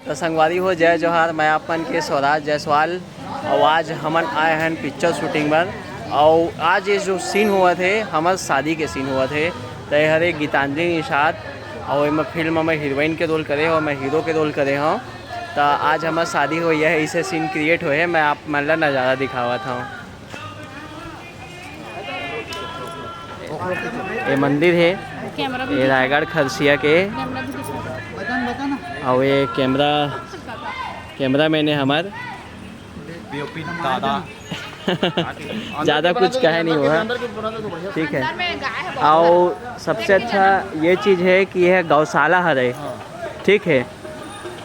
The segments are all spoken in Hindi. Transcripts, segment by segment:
तो संगवारी हो जय जोहार। मैं अपन के स्वराज जायसवाल और आज हमन आए हैं पिक्चर शूटिंग पर। और आज ये जो सीन हुआ थे हमारे शादी के सीन हुआ थे। तो हर एक गीतांजलि निषाद और मैं फिल्म में हीरोइन के रोल करे और मैं हीरो के रोल करे हूँ। तो आज हमारी शादी हुई है, इसे सीन क्रिएट हुए है। मैं आप मतलब नज़ारा दिखावा था। ये मंदिर है, ये रायगढ़ खरसिया के। और ये कैमरा मैन है हमार दादा। ज़्यादा कुछ कहे नहीं हुआ, ठीक है। और सबसे अच्छा ये चीज़ है कि यह गौशाला है, ठीक है।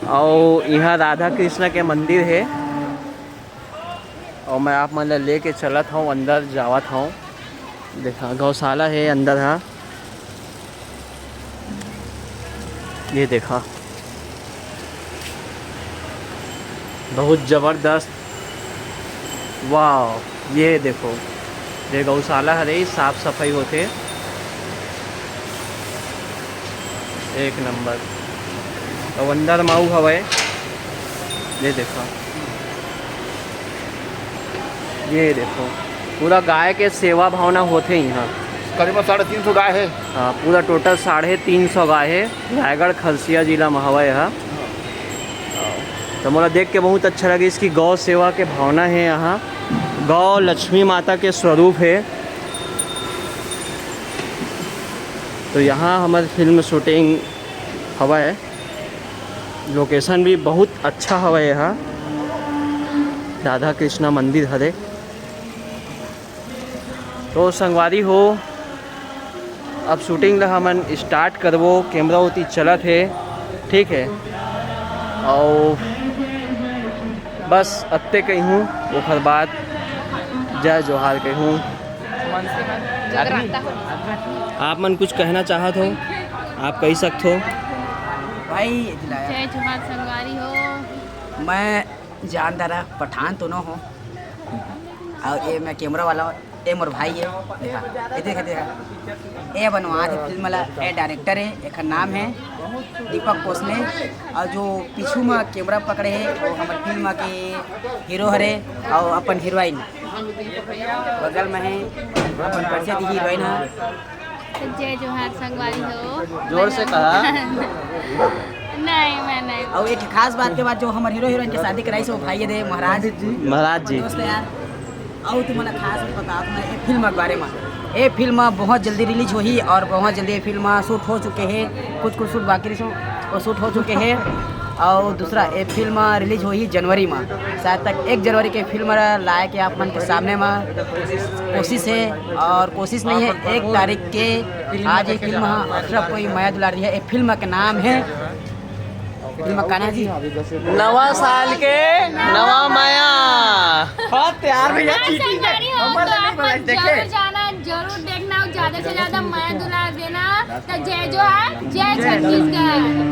और यहाँ राधा कृष्ण के मंदिर है। और मैं आप मतलब लेके चला था अंदर जावा था। देखा गौशाला है अंदर। हाँ ये देखा, बहुत ज़बरदस्त। वाह ये देखो, ये गौशाला है, साफ सफाई होते एक नंबर। तो अंदर माऊ हवा, ये देखो, ये देखो पूरा गाय के सेवा भावना होते यहाँ। करीबन 350 गाय है। हाँ पूरा टोटल 350 गाय है। रायगढ़ खरसिया जिला में हवा है। तो मुझे देख के बहुत अच्छा लगे। इसकी गौ सेवा के भावना है यहाँ। गौ लक्ष्मी माता के स्वरूप है। तो यहाँ हमारी फिल्म शूटिंग हवा है। लोकेशन भी बहुत अच्छा हवा है यहाँ। राधा कृष्णा मंदिर हरे। तो संगवारी हो, अब शूटिंग हमन स्टार्ट करवो। कैमरा होती चलत है, ठीक है। और बस अत्ते कही हूँ, ओखर बाद जय जोहार कही हूँ। आप मन कुछ कहना चाहत हो, आप कह सकते हो भाई। जय जोहार संगवारी हो। मैं जानदारा पठान तो न हूँ, और ये मैं कैमरा वाला हूँ। ये मोर भाई है। देखा ये बनवा थे फिल्म वाला। ये डायरेक्टर है, एक नाम है दीपक कोसले। और जो पीछू में कैमरा पकड़े है वो हमारे फिल्म के हीरो हरे और अपन हीरोइन बगल में है। अपन परिचय दी हीरोइन है। जय जोहार संगवारी हो। जोर से कहा। नहीं मैं नहीं। और एक खास बात के बाद जो हमारे हीरो हीरोइन के शादी कराई से वो भाई दे महाराज जी दोस्त यार। और तुम मला खास बता मैं ये फिल्म के बारे में। ये फिल्म बहुत जल्दी रिलीज हुई और बहुत जल्दी ये फिल्म शूट हो चुके हैं। कुछ शूट बाकी वो शूट हो चुके हैं। और दूसरा ये फिल्म रिलीज हुई जनवरी में। शायद तक 1 जनवरी के फिल्म लाए के आप मन के सामने में कोशिश है। और कोशिश नहीं है, 1 तारीख के आज ये फिल्म अशरफ कोई माया दुलार दी है। ये फिल्म का नाम है, फिल्म का नाम जी नवा साल के नवा माया। हाँ तैयार भैया। जरूर देखना, ज़्यादा से ज़्यादा माया दुलार देना। तो जय जोहार, जय छत्तीसगढ़।